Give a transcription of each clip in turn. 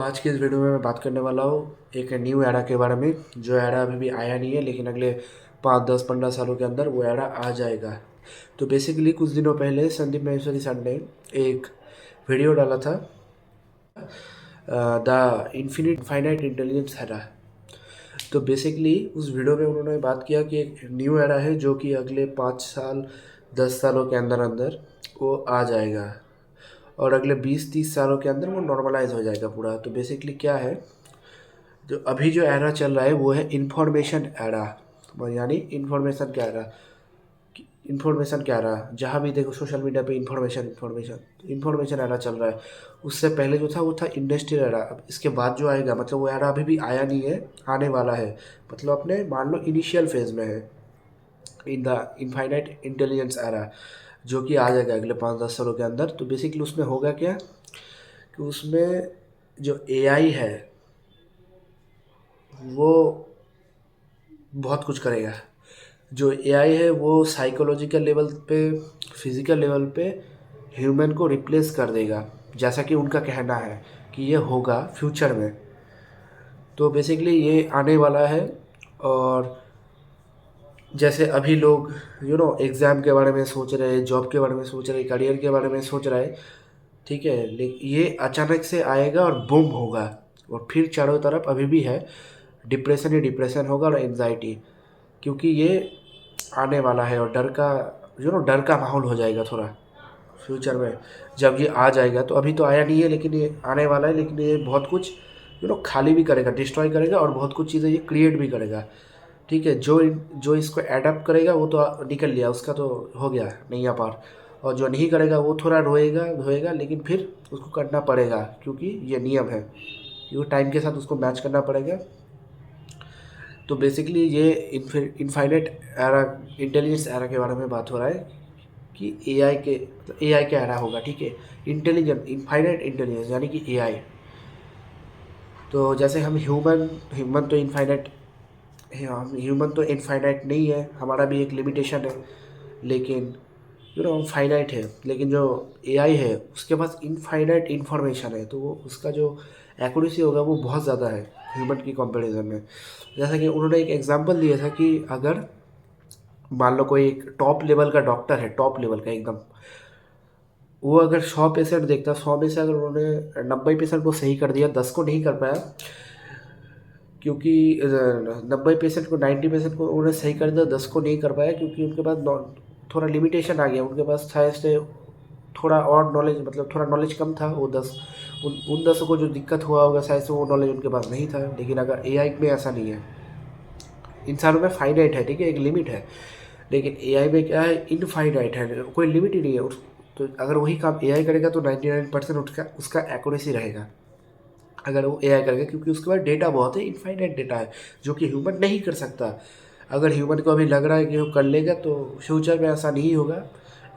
आज की इस वीडियो में मैं बात करने वाला हूँ एक न्यू एरा के बारे में। जो एरा अभी भी आया नहीं है, लेकिन अगले 5 10 15 सालों के अंदर वो एरा आ जाएगा। तो बेसिकली कुछ दिनों पहले संदीप महेश्वरी सर ने एक वीडियो डाला था, the infinite finite intelligence era. तो बेसिकली उस वीडियो में उन्होंने बात किया कि एक न्यू एरा है जो कि अगले 5 साल 10 सालों के अंदर अंदर वो आ जाएगा, और अगले 20 30 सालों के अंदर वो नॉर्मलाइज हो जाएगा पूरा। तो बेसिकली क्या है, जो अभी जो एरा चल रहा है वो है इंफॉर्मेशन एरा। यानी इंफॉर्मेशन क्या एरा, जहाँ भी देखो सोशल मीडिया पे इंफॉर्मेशन इंफॉर्मेशन इंफॉर्मेशन एरा चल रहा है। उससे पहले जो था वो था इंडस्ट्रियल एरा। अब इसके बाद जो आएगा, मतलब वो एरा अभी भी आया नहीं है, आने वाला है। मतलब अपने मान लो इनिशियल फेज में है, in the infinite intelligence era, जो कि आ जाएगा अगले 5 10 सालों के अंदर। तो बेसिकली उसमें होगा क्या कि उसमें जो एआई है वो बहुत कुछ करेगा। जो एआई है वो साइकोलॉजिकल लेवल पे, फिजिकल लेवल पे ह्यूमन को रिप्लेस कर देगा, जैसा कि उनका कहना है कि ये होगा फ्यूचर में। तो बेसिकली ये आने वाला है। और जैसे अभी लोग एग्ज़ाम के बारे में सोच रहे हैं, जॉब के बारे में सोच रहे हैं, करियर के बारे में सोच रहे हैं, ठीक है, लेकिन ये अचानक से आएगा और बूम होगा। और फिर चारों तरफ अभी भी है, डिप्रेशन ही डिप्रेशन होगा और एनजाइटी, क्योंकि ये आने वाला है। और डर का माहौल हो जाएगा थोड़ा फ्यूचर में जब ये आ जाएगा। तो अभी तो आया नहीं है, लेकिन ये आने वाला है। लेकिन ये बहुत कुछ खाली भी करेगा, डिस्ट्रॉय करेगा, और बहुत कुछ चीज़ें ये क्रिएट भी करेगा। ठीक है, जो इसको एडप्ट करेगा वो तो निकल लिया, उसका तो हो गया नैया पार। और जो नहीं करेगा वो थोड़ा रोएगा धोएगा, लेकिन फिर उसको करना पड़ेगा, क्योंकि ये नियम है, क्योंकि टाइम के साथ उसको मैच करना पड़ेगा। तो बेसिकली ये इनफाइनाइट एरा, इंटेलिजेंस एरा के बारे में बात हो रहा है कि एआई का एरा होगा। ठीक है, इंटेलिजेंट इनफाइनाइट इंटेलिजेंस यानी कि एआई। तो जैसे हम ह्यूमन तो इनफाइनाइट, ह्यूमन तो इनफाइनाइट नहीं है, हमारा भी एक लिमिटेशन है। लेकिन हम फाइनाइट है, लेकिन जो एआई है उसके पास इनफाइनाइट इन्फॉर्मेशन है। तो वो उसका जो एक्यूरेसी होगा वो बहुत ज़्यादा है ह्यूमन की कंपैरिजन में। जैसा कि उन्होंने एक एग्जांपल दिया था कि अगर मान लो कोई एक टॉप लेवल का डॉक्टर है, टॉप लेवल का एकदम, वो अगर 100 पेशेंट देखता, 100 में से अगर उन्होंने 90 पेशेंट को सही कर दिया, 10 को नहीं कर पाया, क्योंकि 90 पेशेंट को, 90 पेशेंट को उन्होंने सही कर दिया, 10 को नहीं कर पाया, क्योंकि उनके पास थोड़ा लिमिटेशन आ गया। उनके पास शायद से थोड़ा और नॉलेज, मतलब थोड़ा नॉलेज कम था। वो 10, उन 10 को जो दिक्कत हुआ होगा शायद से वो नॉलेज उनके पास नहीं था। लेकिन अगर एआई में ऐसा नहीं है, इंसानों में फाइनाइट है, ठीक है, एक लिमिट है। लेकिन एआई में क्या है, इनफाइनाइट है, कोई लिमिट ही नहीं है तो अगर वही काम एआई करेगा तो 99% उसका उसका एक्यूरेसी रहेगा, अगर वो एआई करेगा, क्योंकि उसके पास डेटा बहुत है, इनफाइनाइट डेटा है, जो कि ह्यूमन नहीं कर सकता। अगर ह्यूमन को अभी लग रहा है कि वो कर लेगा, तो फ्यूचर में ऐसा नहीं होगा।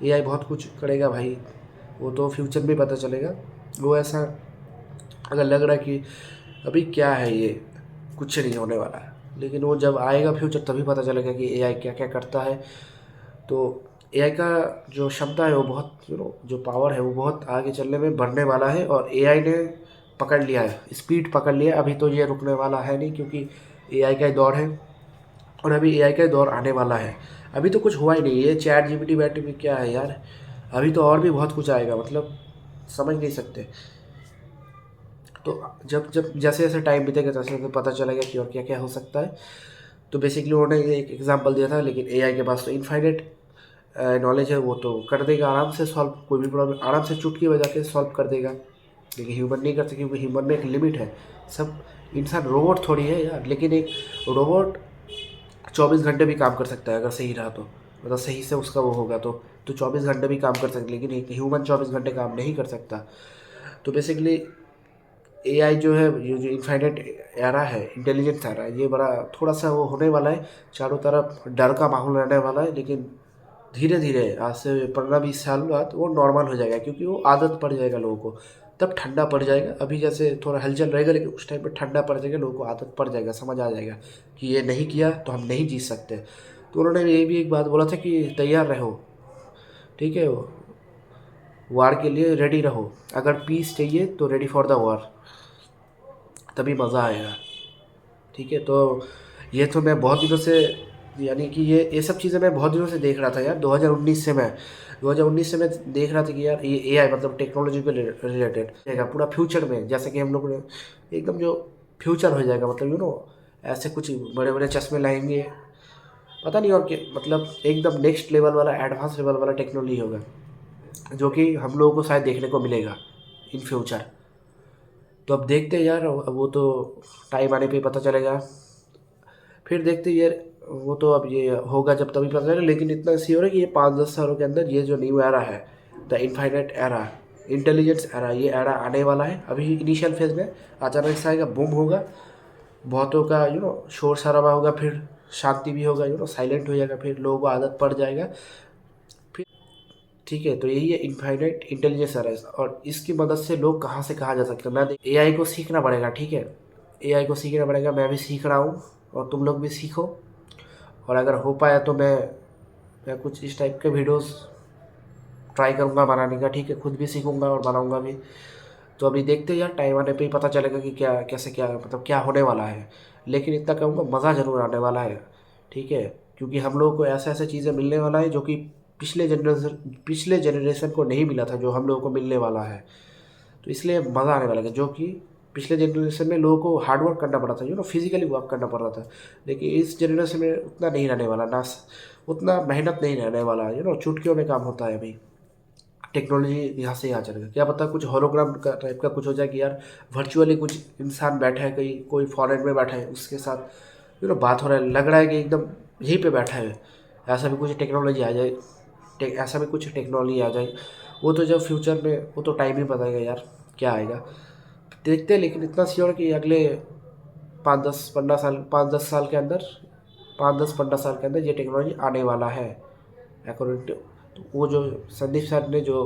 एआई बहुत कुछ करेगा भाई, वो तो फ्यूचर में पता चलेगा। वो ऐसा अगर लग रहा है कि अभी क्या है, ये कुछ नहीं होने वाला है, लेकिन वो जब आएगा फ्यूचर तभी पता चलेगा कि एआई क्या क्या करता है। तो एआई का जो क्षमता है वो बहुत, जो पावर है वो बहुत आगे चलने में बढ़ने वाला है। और एआई ने पकड़ लिया है, स्पीड पकड़ लिया है। अभी तो ये रुकने वाला है नहीं, क्योंकि एआई का ही दौर है, और अभी एआई का ही दौर आने वाला है। अभी तो कुछ हुआ ही नहीं, ये चैट जीपीटी बैट भी क्या है यार, अभी तो और भी बहुत कुछ आएगा, मतलब समझ नहीं सकते। तो जब जब जैसे जैसे टाइम बीतेगा तैसे तैसे पता चलेगा कि और क्या क्या हो सकता है। तो बेसिकली उन्होंने एक एग्जांपल दिया था, लेकिन एआई के पास तो इनफाइनाइट नॉलेज है, वो तो कर देगा आराम से सॉल्व, कोई भी प्रॉब्लम आराम से चुटकी बजा के सॉल्व कर देगा। लेकिन ह्यूमन नहीं कर सकते, क्योंकि ह्यूमन में एक लिमिट है। सब इंसान रोबोट थोड़ी है यार, लेकिन एक रोबोट 24 घंटे भी काम कर सकता है अगर सही रहा तो, मतलब सही से उसका वो होगा तो 24 घंटे भी काम कर सकते, लेकिन एक ह्यूमन 24 घंटे काम नहीं कर सकता। तो बेसिकली एआई जो है, ये जो इनफाइनाइट एरा है, इंटेलिजेंस एरा, ये बड़ा थोड़ा सा वो होने वाला है। चारों तरफ डर का माहौल रहने वाला है, लेकिन धीरे धीरे आज से 15 20 साल बाद वो नॉर्मल हो जाएगा, क्योंकि वो आदत पड़ जाएगा लोगों को। तब ठंडा पड़ जाएगा, अभी जैसे थोड़ा हलचल रहेगा, लेकिन उस टाइम पे ठंडा पड़ जाएगा, लोगों को आदत पड़ जाएगा, समझ आ जाएगा कि ये नहीं किया तो हम नहीं जीत सकते। तो उन्होंने ये भी एक बात बोला था कि तैयार रहो, ठीक है, वार के लिए रेडी रहो। अगर पीस चाहिए तो रेडी फॉर द वार। तभी मज़ा आएगा। ठीक है, तो ये तो मैं बहुत दिनों से, यानी कि ये सब चीज़ें मैं बहुत दिनों से देख रहा था यार। 2019 से मैं देख रहा था कि यार ये एआई मतलब टेक्नोलॉजी पे रिलेटेड रहेगा पूरा फ्यूचर में, जैसे कि हम लोग ने एकदम जो फ्यूचर हो जाएगा, मतलब ऐसे कुछ बड़े बड़े चश्मे लाएंगे, पता नहीं, और क्या मतलब एकदम नेक्स्ट लेवल वाला, एडवांस लेवल वाला टेक्नोलॉजी होगा, जो कि हम लोगों को शायद देखने को मिलेगा इन फ्यूचर। तो अब देखते हैं यार, अब वो तो टाइम आने पे ही पता चलेगा। फिर देखते हैं यार, वो तो अब ये होगा जब तभी पता चलेगा, लेकिन इतना श्योर है कि ये 5-10 सालों के अंदर ये जो न्यू एरा है, the infinite era, intelligence era, ये एरा आने वाला है। अभी इनिशियल फेज में अचानक से आएगा, बूम होगा, बहुतों का शोर शराबा होगा, फिर शांति भी होगा, साइलेंट हो जाएगा, फिर लोगों को आदत पड़ जाएगा फिर। ठीक है, तो यही है इनफाइनाइट इंटेलिजेंस एरा, और इसकी मदद से लोग कहाँ से कहाँ जा सकते हैं। मैं एआई को सीखना पड़ेगा, ठीक है, एआई को सीखना पड़ेगा, मैं भी सीख रहा हूँ, और तुम लोग भी सीखो। और अगर हो पाया तो मैं कुछ इस टाइप के वीडियोस ट्राई करूँगा बनाने का, ठीक है, खुद भी सीखूँगा और बनाऊँगा भी। तो अभी देखते हैं यार, टाइम आने पे ही पता चलेगा कि क्या कैसे, क्या मतलब क्या होने वाला है। लेकिन इतना कहूँगा, मज़ा ज़रूर आने वाला है, ठीक है, क्योंकि हम लोगों को ऐसे ऐसे चीज़ें मिलने वाला है जो कि पिछले जनरेशन को नहीं मिला था, जो हम लोगों को मिलने वाला है। तो इसलिए मज़ा आने वाला है, जो कि पिछले जनरेशन में लोगों को हार्ड वर्क करना पड़ा था, फिजिकली वर्क करना पड़ रहा था। लेकिन इस जनरेशन में उतना नहीं रहने वाला ना, उतना मेहनत नहीं रहने वाला, चुटकियों में काम होता है अभी। टेक्नोलॉजी यहाँ से यहाँ चलेगा, क्या पता कुछ होलोग्राम का टाइप का कुछ हो जाए कि यार वर्चुअली कुछ इंसान बैठा है, कहीं कोई फॉरेन में बैठा है, उसके साथ बात हो रहा है, लग रहा है कि एकदम यहीं पे बैठा है। ऐसा भी कुछ टेक्नोलॉजी आ जाए, ऐसा भी कुछ टेक्नोलॉजी आ जाए। वो तो जब फ्यूचर में, वो तो टाइम ही बताएगा यार क्या आएगा, देखते हैं। लेकिन इतना श्योर कि अगले 5-10-15 साल, 5-10 साल के अंदर, 5-10-15 साल के अंदर ये टेक्नोलॉजी आने वाला है, अकॉर्डिंग टू। तो वो जो संदीप सर ने जो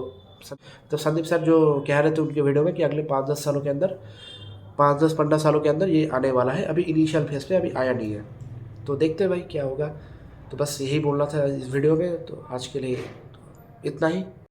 तो संदीप सर जो कह रहे थे उनके वीडियो में कि अगले 5-10 सालों के अंदर, 5-10-15 सालों के अंदर ये आने वाला है। अभी इनिशियल फेज पे अभी आया नहीं है, तो देखते हैं भाई क्या होगा। तो बस यही बोलना था इस वीडियो में, तो आज के लिए इतना ही।